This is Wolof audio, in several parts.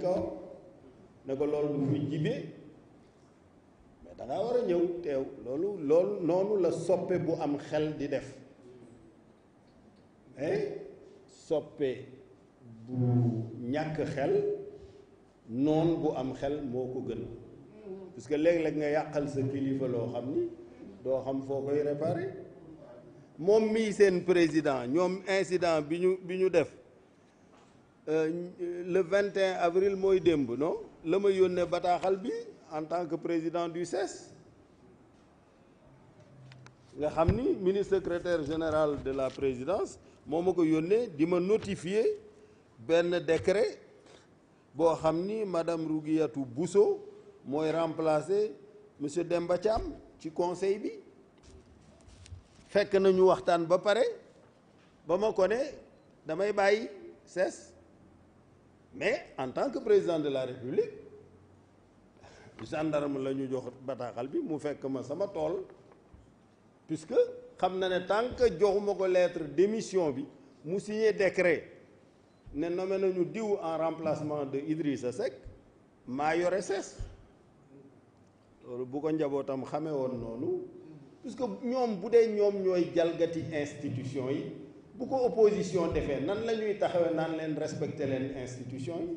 kaw ne ko loolu du fi jibee mais da ngaa war a ñëw teew loolu noonu la soppe bu am xel di def mais soppe bu ñàkk xel noon bu am xel moo ko gën parce que léeg-léeg nga yàqal sa kilifa loo xam ni doo xam foo koy réparer moom mii seen président ñoom incident bi ñu def le 21 avril mooy démb non la ma yónnee bataaxal bi en tant que président du CES nga xam ni ministre secrétaire général de la présidence moo ma ko yónnee di ma notifier benn décret boo xam ni madame Rougiatou Bousso mooy remplacer monsieur Demba Thiam ci conseil bi fekk nañu waxtaan ba pare ba ma ko ne damay bàyyi CES mais en tant que président de la République gendarme la ñu jox bataaxal bi mu fekk ma sama tool puisque xam na ne tant que joxuma ko lettre démission bi mu signé décret ne nommé nañu diw en remplacement de Idrissa Seck maa yore CES loolu bu ko njabootam xamee woon noonu puisque ñoom bu dee ñoom ñooy jalgati institution yi bu ko opposition defee nan la ñuy taxawee naan leen respecter leen institution yi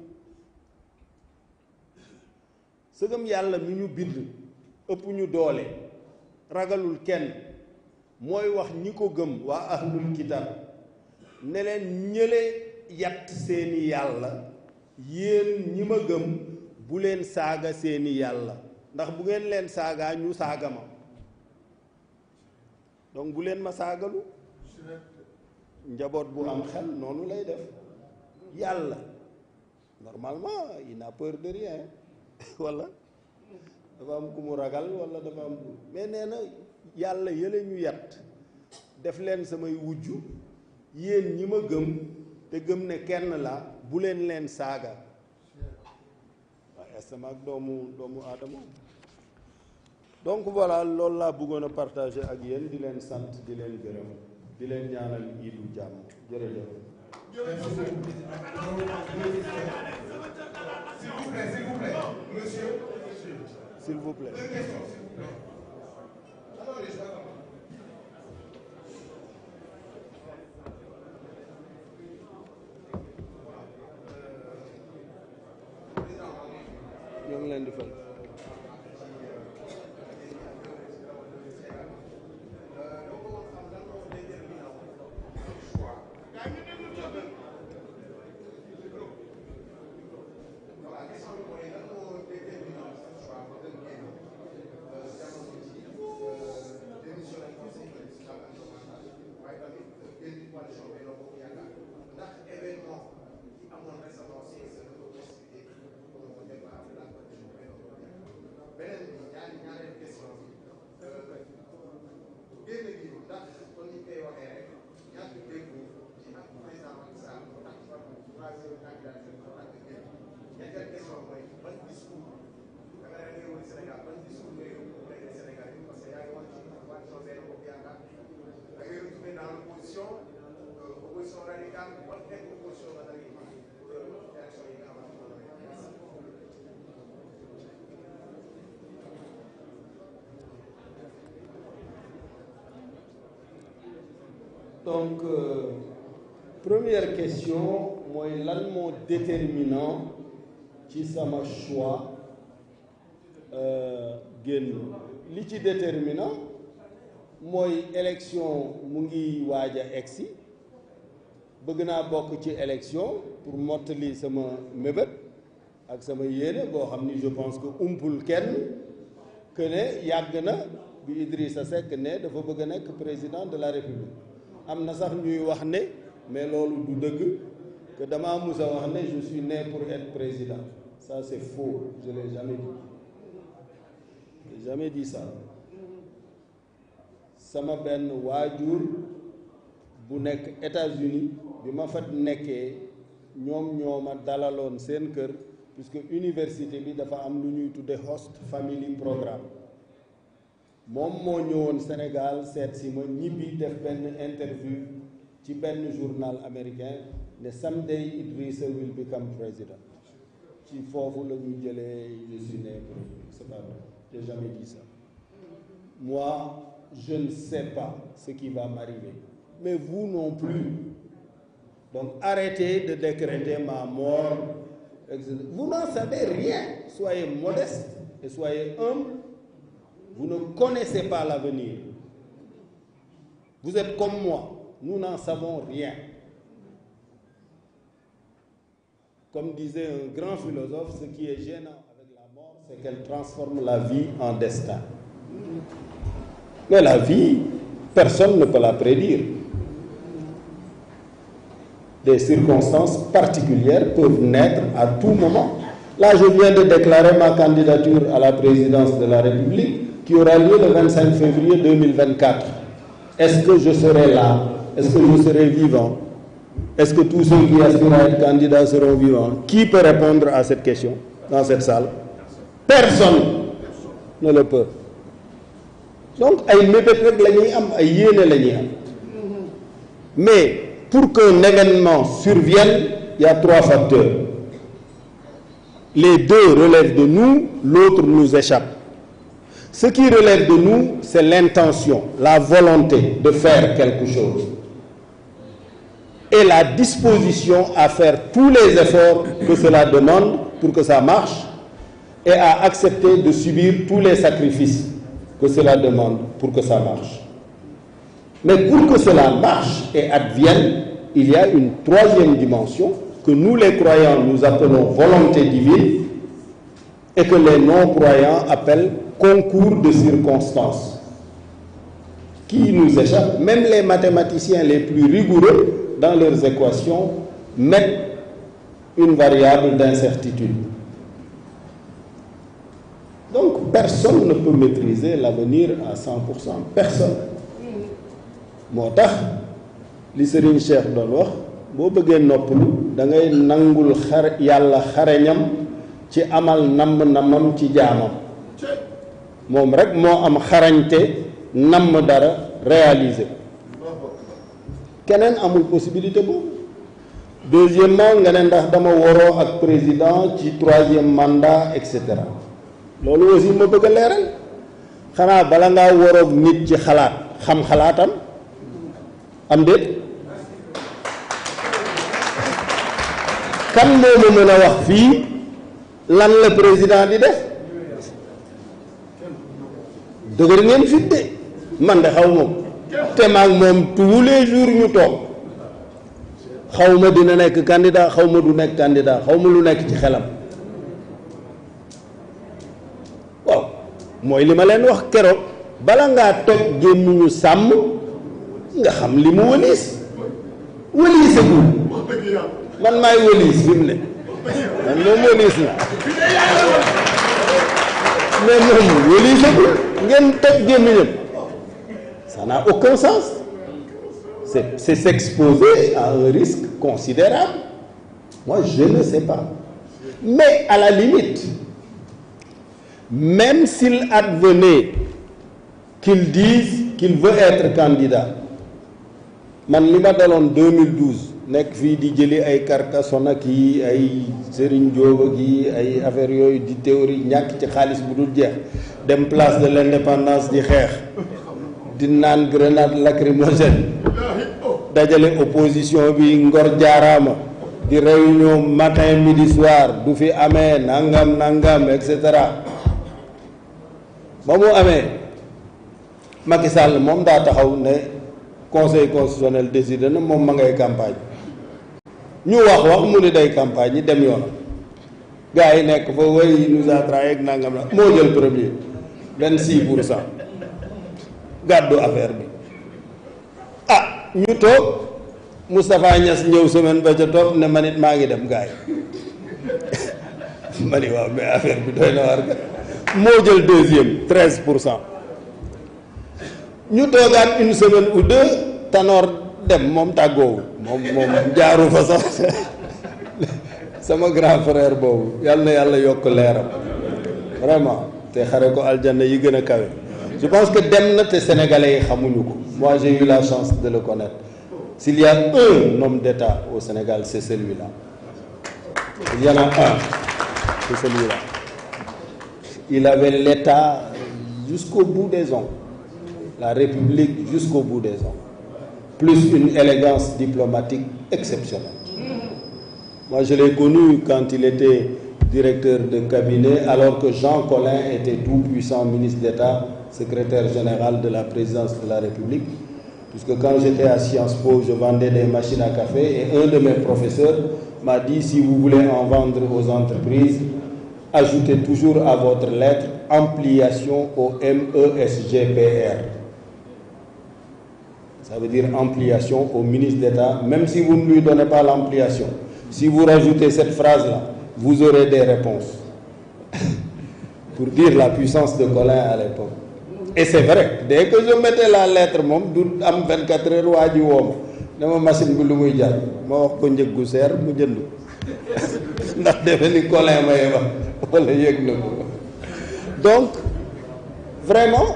sëgëm yàlla mi ñu bind ëpp ñu doole ragalul kenn mooy wax ñi ko gëm waa ahlul kitab ne leen ñële yatt seeni yàlla yéen ñi ma gëm bu leen saaga seeni yàlla ndax bu ngeen leen saagaa ñu saaga ma donc bu leen ma saagalu njaboot bu am xel noonu lay def yàlla normalement il n'a peur de rien wala dafa am ku mu ragal wala dafa am mais nee na yàlla yële ñu yat def leen samay wujju yéen ñi ma gëm te gëm ne kenn la bu leen saaga waaye sama ak doomu aadama donc voilà loolu laa bëggoon a partager ak yéen di leen sant di leen gërëm di leen ñaanal iidu jàmm jërëjëf. S'il vous plaît. ñoo ngi leen di fay. Donc, première question, moi, l'allemand déterminant ci sama choix génn li ci déterminant mooy élection mu ngi waaj a egsi bëgg naa bokk ci élection pour mottali sama mébét ak sama yéene boo xam ni je pense que umpul kenn que ne yàgg na bi Idrissa Seck ne dafa bëgg a nekk président de la République am na sax ñuy wax ne mais loolu du dëgg que dama mus a wax ne je suis né pour être président ça c'est faux je l'ai jamais dit j'ai jamais dit ça sama benn waajur bu nekk États-Unis bi ma fa nekkee ñoo ma dalaloon seen kër puisque université bi dafa am lu ñuy tudde host family programme moom moo ñëwoon Sénégal seet si ma ñibbi def benn interview ci benn journal américain ne someday Idrissa will become president ci foofu la ñu jëlee je suis né pour c'est pas vrai, j'ai jamais dit ça. Moi je ne sais pas ce qui va m'arriver, mais vous non plus. Donc arrêtez de décréter ma mort. Vous n'en savez rien. Soyez modeste et soyez humble. Vous ne connaissez pas l'avenir. Vous êtes comme moi. Nous n'en savons rien. Comme disait un grand philosophe, ce qui est gênant avec la mort, c'est qu'elle transforme la vie en destin. Mais la vie, personne ne peut la prédire. Des circonstances particulières peuvent naître à tout moment. Là, je viens de déclarer ma candidature à la présidence de la République qui aura lieu le 25 février 2024. Est-ce que je serai là? Est-ce que je serai vivant? Est-ce que tous ceux qui aspirent à être candidats seront vivants? Qui peut répondre à cette question dans cette salle? Personne ne le peut. Donc, ay mébét rek la ñuy am, ay yéene la ñuy am. Mais pour qu'un événement survienne, il y a 3 facteurs. Les 2 relèvent de nous, l'autre nous échappe. Ce qui relève de nous, c'est l'intention, la volonté de faire quelque chose. Et la disposition à faire tous les efforts que cela demande pour que ça marche et à accepter de subir tous les sacrifices que cela demande pour que ça marche. Mais pour que cela marche et advienne, il y a une 3e dimension que nous les croyants nous appelons volonté divine et que les non-croyants appellent concours de circonstances qui nous échappent. Même les mathématiciens les plus rigoureux dans leurs équations mettent une variable d'incertitude. Donc personne ne peut maîtriser l'avenir à 100%. Personne. moo tax li Serigne Cheikh doon wax boo bëggee noppalu da ngay nangul yàlla xareñam ci amal namm-namam ci jaamam moom rek moo am xarañte namm dara réaliser keneen amul possibilité boobu. Deuxièmement nga ne ndax dama waroo ak président ci 3e mandat et cetera loolu aussi ma bëgg a leeral xanaa bala ngaa waroog nit ci xalaat xam xalaatam am déet kan moo ma mën a wax fii lan la président di def dëgër ngeen fit de man de xaw ma te maag moom tous les jours ñu toog xaw ma dina nekk candidat xaw ma du nekk candidat xaw ma lu nekk ci xelam waaw mooy li ma leen wax keroog bala ngaa toj gémmiñu sàmm nga xam li mu wëliisagul man maay wëliis fi mu ne man moom wëliis na mais moom wëliisagul ngeen toj gémmiñam ça n'a aucun sens. C'est s'exposer à un risque considérable. Moi, je ne sais pas. Mais à la limite, même s'il advenait qu'il dise qu'il veut être candidat, man li ma daloon 2012 nekk fii di jëli ay Carcassonne ak yi ay Serigne Diop ak yi ay affaire yooyu di théorie ñàkk ci xaalis bu dul jeex dem place de l'indépendance di xeex di naan grenade lacrymogène dajale opposition bi ngor jaaraama di réunion matin midi soir du fi amee nangam et cetera ba mu amee Macky Sall moom daa taxaw ne conseil constitutionnel décidé na moom ma ngay campagne ñu wax mu ni day campagne yi dem yoonam gars yi nekk fa way nous a trahi ak nangam la moo jël premier 26% gàddu affaire bi ñu toog Moustapha Niass ñëw semaine ba ca topp ne man it maa ngi dem gars yi ma ni waaw mais affaire bi doy na war ga moo jël deuxième 13%. ñu toogaat une semaine ou 2 Tanor dem moom tàggoowul moom jaaru fa sax sama grand frère boobu yàlla na yàlla yokk leeram vraiment te xare ko aljanna yi gën a kawe. Je pense que dem na te sénégalais yi xamuñu ko. Moi j'ai eu la chance de le connaître. S'il y a un homme d'État au Sénégal, c'est celui-là. Il y en a un. que celui-là. Il avait l'État jusqu'au bout des ongles, la République jusqu'au bout des ongles, plus une élégance diplomatique exceptionnelle. Moi, je l'ai connu quand il était directeur de cabinet, alors que Jean Collin était tout-puissant ministre d'État, secrétaire général de la présidence de la République. Puisque quand j'étais à Sciences Po, je vendais des machines à café et un de mes professeurs m'a dit, si vous voulez en vendre aux entreprises, ajoutez toujours à votre lettre ampliation au MESGPR. Ça veut dire ampliation au ministre d'État, même si vous ne lui donnez pas l'ampliation. Si vous rajoutez cette phrase-là, vous aurez des réponses. Pour dire la puissance de Collin à l'époque. Et c'est vrai, dès que je mettais la lettre, moom du am 24 heures waa ji woo ma dama machine bi lu muy jar ma wax ko njëg gu seer mu jënd ndax defe ni Collin may wax wala yëg na ko. Donc vraiment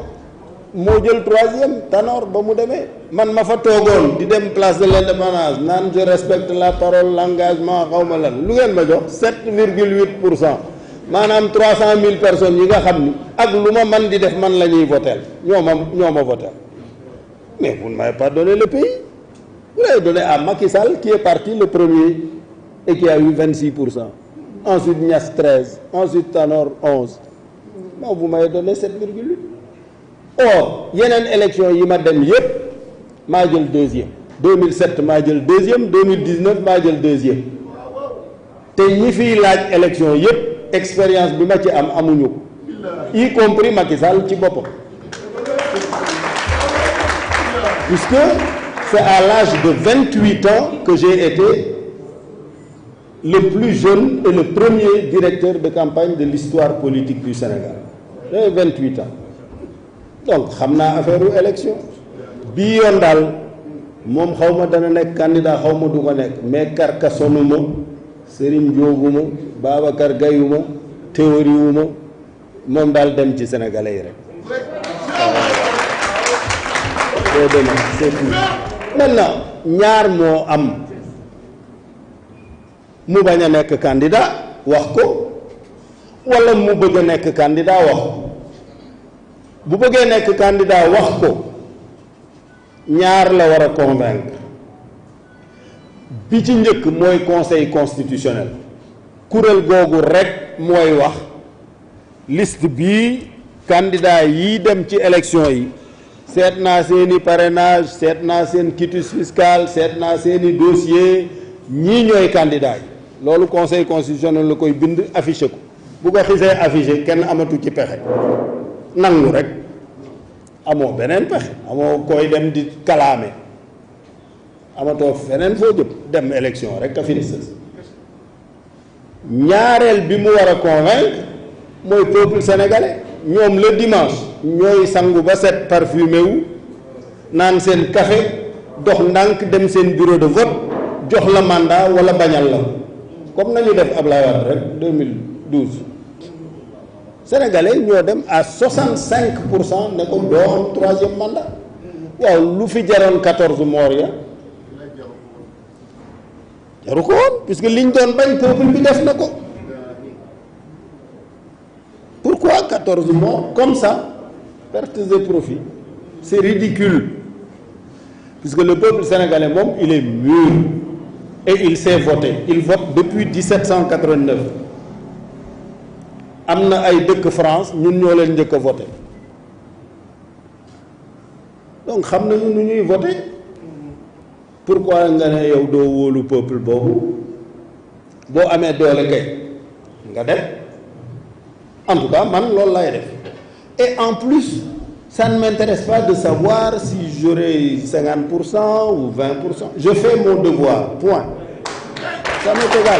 moo jël troisième Tanor ba mu demee man ma fa toogoon di dem place de l'Indépendance naan je respecte la parole l'engagement xaw ma lan lu ngeen ma jox 7,8%. maanaam 300 000 personnes yi nga xam ni ak lu ma man di def man la ñuy voter ñoo ma voter mais vous ne m'avez pas donné le pays vous l'avez donné à Macky Sall qui est parti le premier et qui a eu 26%. Ensuite Niass 13, ensuite Tanor 11. Non, vous m'avez donné 7,8. Or yeneen élection yi ma dem yépp maa jël deuxième 2007 maa jël deuxième 2019 maa jël deuxième te ñi fiy laaj élection yépp expérience bi ma ci am amuñu ko y compris Macky Sall ci boppam puisque c'est à l'âge de 28 ans que j'ai été le plus jeune et le premier directeur de campagne de l'histoire politique du Sénégal. J'ai 28 ans donc xam naa affaire u élection bii yoon daal moom xaw ma dana nekk candidat xaw ma du ko nekk mais Carcassonne Serigne Dioguma Babacar Gayuma théorie wuma moom daal dem ci sénégalais yi rek doo demee c'est tout. Maintenant ñaar moo am mu bañ a nekk candidat wax ko wala mu bëgg a nekk candidat wax ko bu bëggee nekk candidat wax ko ñaar la war a convaincre bi ci njëkk mooy conseil constitutionnel kuréel googu rek mooy wax liste bii candidat yi dem ci élection yi seet naa seeni parrainage seet naa seen quitus fiscal seet naa seeni dossier ñii ñooy candidat yi loolu conseil constitutionnel la koy bind affiché ko bu ko xisee affiché kenn amatu ci pexe nangu rek amoo beneen pexe amoo koy dem di kalaame amatoo feneen foo jëm dem élection rek a fi ñaareel bi mu war a convaincre mooy peuple sénégalais ñoom le dimanche ñooy sangu ba set parfumé wu naan seen café dox ndànk dem seen bureau de vote jox la mandat wala bañal la comme nañu def Ablaye Wade rek 2012 sénégalais ñoo dem à 65% ne ko doo am troisième mandat waaw lu fi jaroon 14 morts ya jaru ko woon puisque liñ doon bañ peuple bi def na ko. Pourquoi 14 morts comme ça, pertes et profits? C'est ridicule. Puisque le peuple sénégalais, moom, il est mûr et il sait voter. Il vote depuis 1789. Am na ay dëkk France ñun ñoo leen njëkk a voter. Donc xam nañu nu ñuy voter. Pourquoi nga ne yow doo wóolu peuple boobu boo amee doole kay nga dem. En tout cas, man loolu lay def. Et en plus, ça ne m'intéresse pas de savoir si j'aurai 50% ou 20%. Je fais mon devoir, point. Ça m'est égal.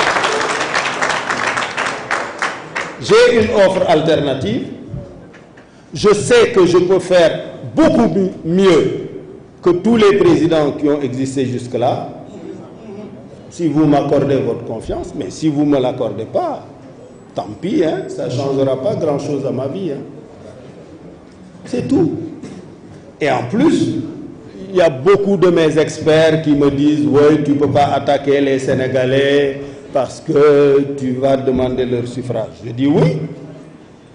J'ai une offre alternative. Je sais que je peux faire beaucoup mieux que tous les présidents qui ont existé jusque-là. Si vous m'accordez votre confiance, mais si vous ne me l'accordez pas, tant pis, hein, ça ne changera pas grand-chose à ma vie. Hein. C'est tout. Et en plus, il y a beaucoup de mes experts qui me disent « Oui, tu ne peux pas attaquer les Sénégalais parce que tu vas demander leur suffrage. Je dis oui,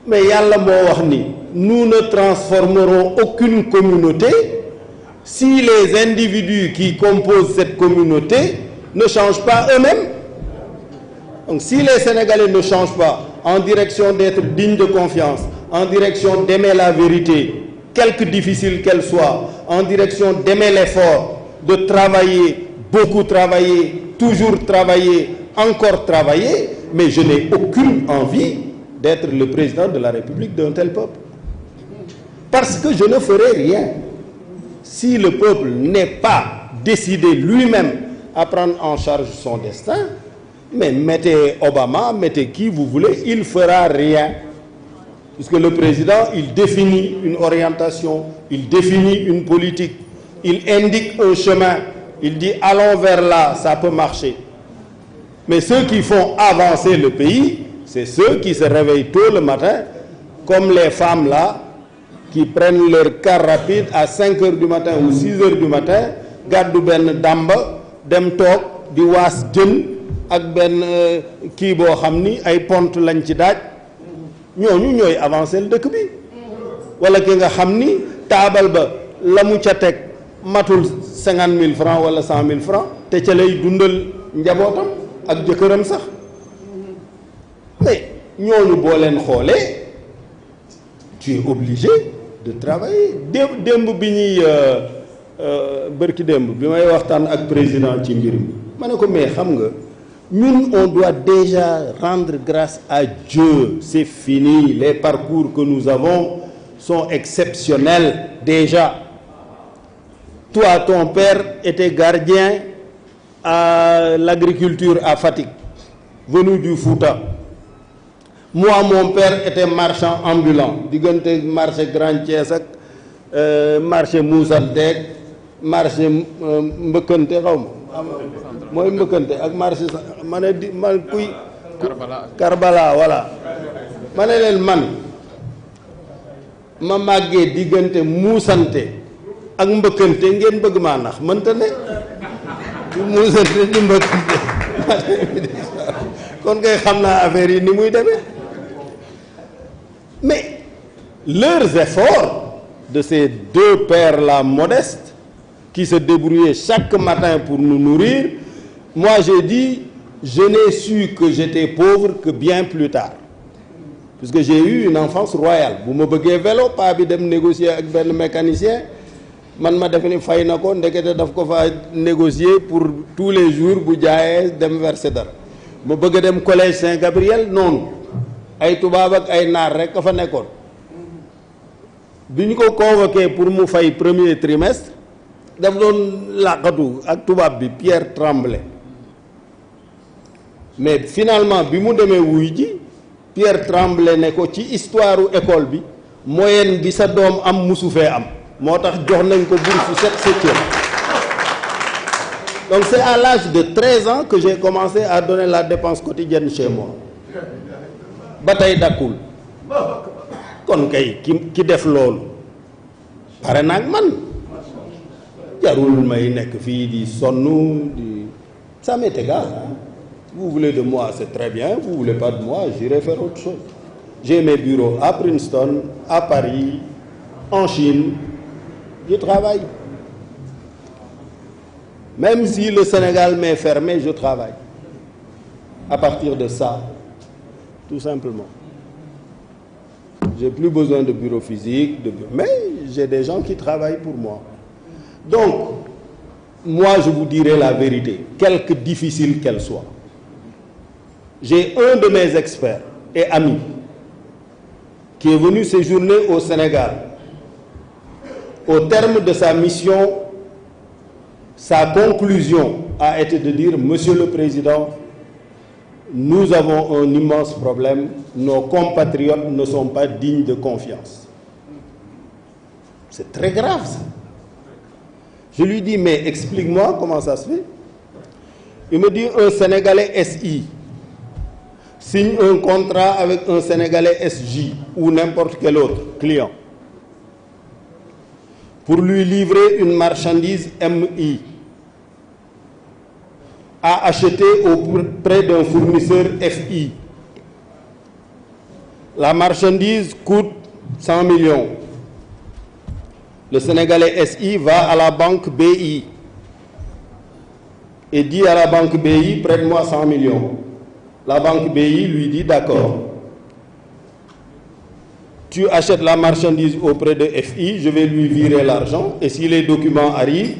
mais yàlla moo wax ni nous ne transformerons aucune communauté si les individus qui composent cette communauté ne changent pas eux-mêmes. Donc si les Sénégalais ne changent pas en direction d'être dignes de confiance, en direction d'aimer la vérité, quelque difficile qu'elle soit, en direction d'aimer l'effort, de travailler, beaucoup travailler, toujours travailler, encore travailler, mais je n'ai aucune envie d'être le président de la République d'un tel peuple. Parce que je ne ferai rien si le peuple n'est pas décidé lui-même à prendre en charge son destin. Mais mettez Obama, mettez qui vous voulez, il ne fera rien. Puisque le président, il définit une orientation, il définit une politique, il indique un chemin, il dit allons vers là, ça peut marcher. Mais ceux qui font avancer le pays, c'est ceux qui se réveillent tôt le matin, comme les femmes là, qui prennent leur car rapide à 5 heures du matin ou 6 heures du matin, gàddu benn dàmba dem toog di waas jën ak benn kii boo xam ni ay pont lañ ci daaj ñooñu ñooy avancer le dëkk bi. wala ki nga xam ni taabal ba la mu ca teg matul 50 000 francs wala 100 000 francs te ca lay dundal njabootam ak jëkkëram sax. mais ñooñu boo leen xoolee tu es obligé de travailler. démb bi ñuy bërki démb bi may waxtaan ak président ci mbir mi ma ne ko mais xam nga ñun on doit déjà rendre grâce à Dieu. C'est fini, les parcours que nous avons sont exceptionnels déjà. Toi, ton père était gardien à l'agriculture à Fatick, venu du Fouta. Moi, mon père était marchand ambulant, diggante marché Grand Thiès ak marché Moussanteeg marché Mbëkkante xaw ma mooy Mbëkkante ak marché ma ne di man kuy Karbala voilà ma ne leen man ma màggee diggante Moussanté ak Mbëkkante ngeen bëgg maa nax mënta ne du Moussanté di Mbëkkante kon kay xam naa affaire yi ni muy demee. Mais leurs efforts de ces deux pères-là modestes qui se débrouillaient chaque matin pour nous nourrir, moi j'ai dit, je n'ai su que j'étais pauvre que bien plus tard. Puisque j'ai eu une enfance royale. Bu ma bëggee vélo paa bi dem négocier ak benn mécanicien man ma def ni fay na ko ndekete daf ko fa négocier pour tous les jours bu jaayee dem verser dara. ma bëgg a dem collège Saint-Gabriel noonu. ay tubaab ak ay naar rek ka fa nekkoon bi ñu ko convoqué pour mu fay premier trimestre daf doon làqatu ak tubaab bi Pierre Tremblay mais finalement bi mu demee wuy ji Pierre Tremblay ne ko ci histoire u école bi moyenne bi sa doom am musu fee am moo tax jox nañ ko bourse 7/7. Donc c'est à l'âge de 13 ans que j'ai commencé à donner la dépense quotidienne chez moi. ba tey dakkul kon kay ki def loolu pare naag man jarul may nekk fii di sonn di ça m'est égal hein. Vous voulez de moi c'est très bien, vous voulez pas de moi j'irai faire autre chose. J'ai mes bureaux à Princeton, à Paris, en Chine, je travaille. Même si le Sénégal m'est fermé, je travaille. À partir de ça, tout simplement. J'ai plus besoin de bureau physique, mais j'ai des gens qui travaillent pour moi. Donc, moi, je vous dirai la vérité, quelque difficile qu'elle soit. J'ai un de mes experts et amis qui est venu séjourner au Sénégal. Au terme de sa mission, sa conclusion a été de dire, Monsieur le Président, nous avons un immense problème, nos compatriotes ne sont pas dignes de confiance. C'est très grave ça. Je lui dis, mais explique-moi comment ça se fait. Il me dit, un Sénégalais SI signe un contrat avec un Sénégalais SJ ou n'importe quel autre client pour lui livrer une marchandise MI. a acheté auprès d'un fournisseur FI. La marchandise coûte 100 millions. Le Sénégalais SI va à la banque BI et dit à la banque BI, prête-moi 100 millions. La banque BI lui dit, d'accord. Tu achètes la marchandise auprès de FI, je vais lui virer l'argent. Et si les documents arrivent,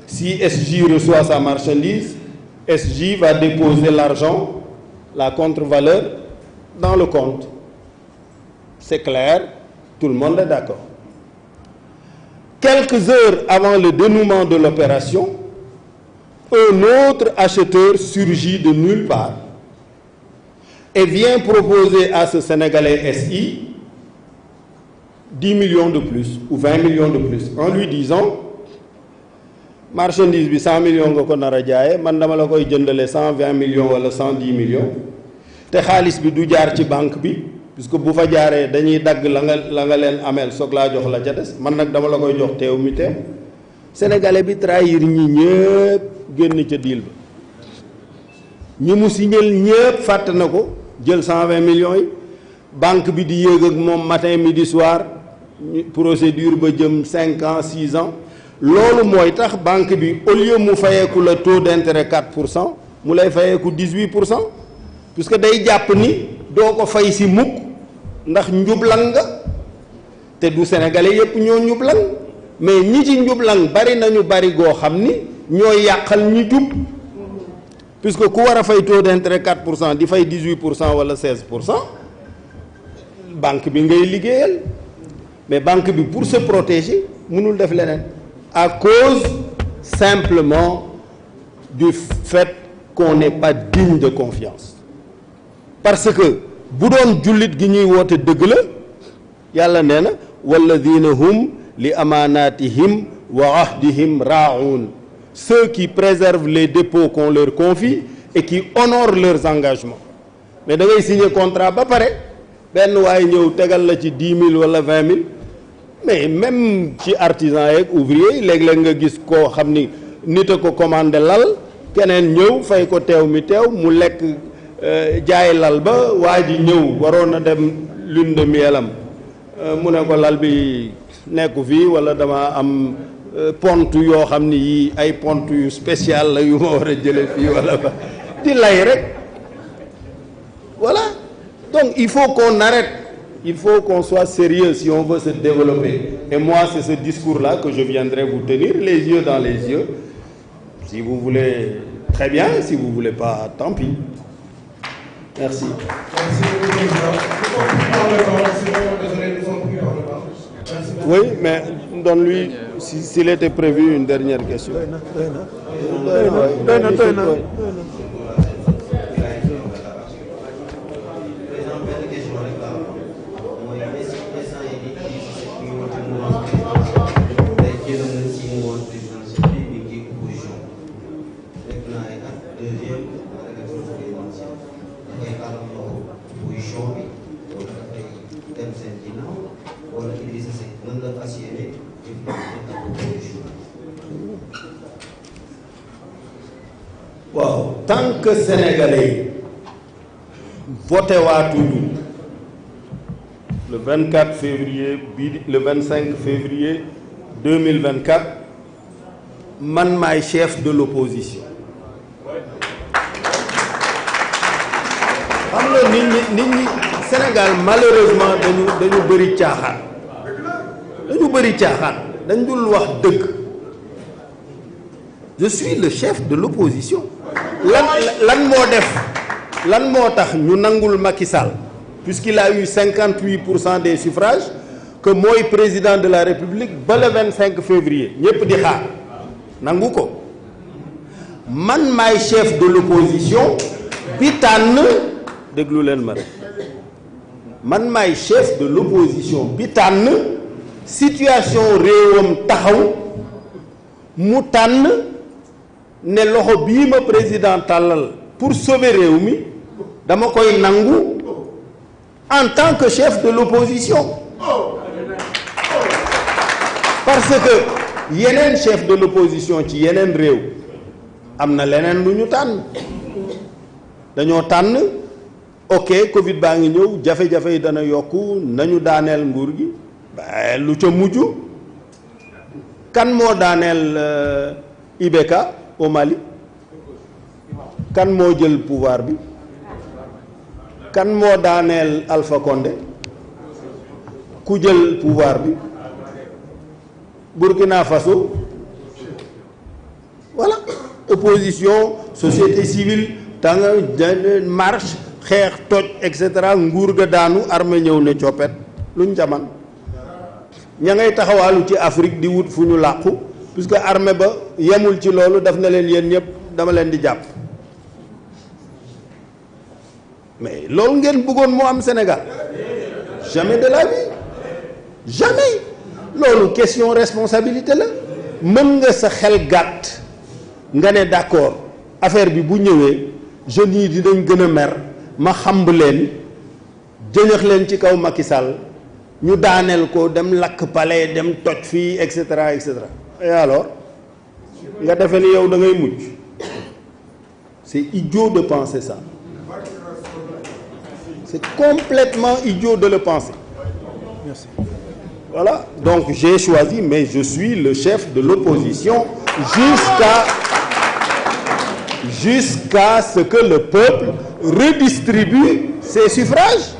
si SJ reçoit sa marchandise, SJ va déposer l'argent, la contre-valeur, dans le compte. C'est clair, tout le monde est d'accord. Quelques heures avant le dénouement de l'opération, un autre acheteur surgit de nulle part et vient proposer à ce Sénégalais SI 10 millions de plus ou 20 millions de plus en lui disant marchandise bi 100 millions nga ko nar a jaayee man dama la koy jëndale 120 millions wala 110 millions te xaalis bi du jaar ci banque bi puisque bu fa jaaree dañuy dagg la nga leen ameel soog laa jox la ca des man nag dama la koy jox teew mi teew sénégalais bi trahir ñi ñëpp génn ca deal ba ñi mu signal ñëpp fàtte na ko jël 120 millions yi banque bi di yéeg ak moom matin midi soir procédure ba jëm 5 ans 6 ans loolu mooy tax banque bi au lieu mu fayeeku le taux d'intérêt 4% mu lay fayeeku 18% puisque day jàpp ni doo ko fay si mukk ndax njublang nga te du sénégalais yépp ñoo njublang mais ñi ci njublang bari nañu bari goo xam ni ñooy yàqal ñi jub puisque ku war a fay taux d'intérêt 4% di fay 18% wala 16% banque bi ngay liggéeyal mais banque bi pour se protéger mënul def leneen à cause simplement du fait qu'on n'est pas digne de confiance parce que bu doon jullit gi ñuy woote dëgg la yàlla nee na walladina hum li amaanatihim wa ahdihim raa'un ceux qui préservent les dépôts qu'on leur confie et qui honorent leurs engagements mais da ngay signer contrat ba pare benn waaye ñëw tegal la ci 10 000 wala 20 000 mais même ci artisan yeeg ouvrier yi léeg-léeg nga gis koo xam ni nit a ko commandé lal keneen ñëw fay ko teew mi teew mu lekk jaay lal ba waa ji ñëw waroon a dem lune de mielam mu ne ko lal bi nekku fii wala dama am pont yoo xam ni yii ay pont yu spécial la yu ma war a jële fii wala ba di lay rek voilà donc il faut qu'on arrête il faut qu'on soit sérieux si on veut se développer et moi c'est ce discours-là que je viendrai vous tenir les yeux dans les yeux si vous voulez très bien si vous voulez pas tant pis merci. Oui, mais donne-lui s'il était prévu une dernière question. waaw tant que sénégalais voté waatuñu le 24 février bii le 25 février 2024 man maay chef de l'opposition xam nga nit ñi Sénégal malheureusement dañu bëri caaxaan dañ dul wax dëgg je suis le chef de l'opposition lan moo tax ñu nangul Macky Sall puisqu'il a eu 58% des suffrages que mooy président de la République ba le 25 février ñépp di xaar nangu ko man maay chef de l'opposition bi tànn déglu leen ma rek man maay chef de l'opposition bi tànn situation réewam taxaw mu tànn ne loxo bii ma président tàllal pour sauver réew mi dama koy nangu en tant que chef de l'opposition parce que yeneen chef de l'opposition ci yeneen réew am na leneen lu ñu tànn dañoo tànn ok Covid baa ngi ñëw jafe-jafe yi dana yokku nañu daaneel nguur gi lu ca mujj kan moo daaneel IBK au Mali kan moo jël pouvoir bi kan moo daaneel Alpha Condé ku jël pouvoir bi Burkina Faso voilà opposition société civile tanga marche xeex toj et cetera nguur ga daanu armée ñëw ne coppet luñ jaman ña ngay taxawaalu ci Afrique di wut fu ñu làqu puisque armée ba yemul ci loolu daf na leen yéen ñëpp dama leen di jàpp mais loolu ngeen bëggoon moo am Sénégal jamais de la vie jamais loolu question responsabilité la mën nga sa xel gàtt nga ne d'accord affaire bi bu ñëwee jeunes yi dinañ gën a mer ma xamb leen jëñax leen ci kaw Macky Sall ñu daaneel ko dem lakk palais dem toj fii et cetera et cetera et alors nga defe ni yow da ngay mucc c'est idiot de penser ça c'est complètement idiot de le penser. Merci. Voilà, donc j'ai choisi, mais je suis le chef de l'opposition jusqu'à ce que le peuple redistribue ses suffrages.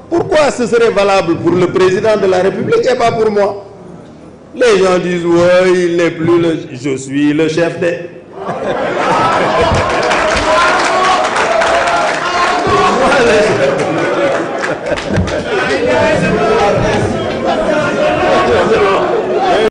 Pourquoi ce serait valable pour le président de la République et pas pour moi? Les gens disent, ouais, il n'est plus le... Je suis le chef des... Moi, le chef.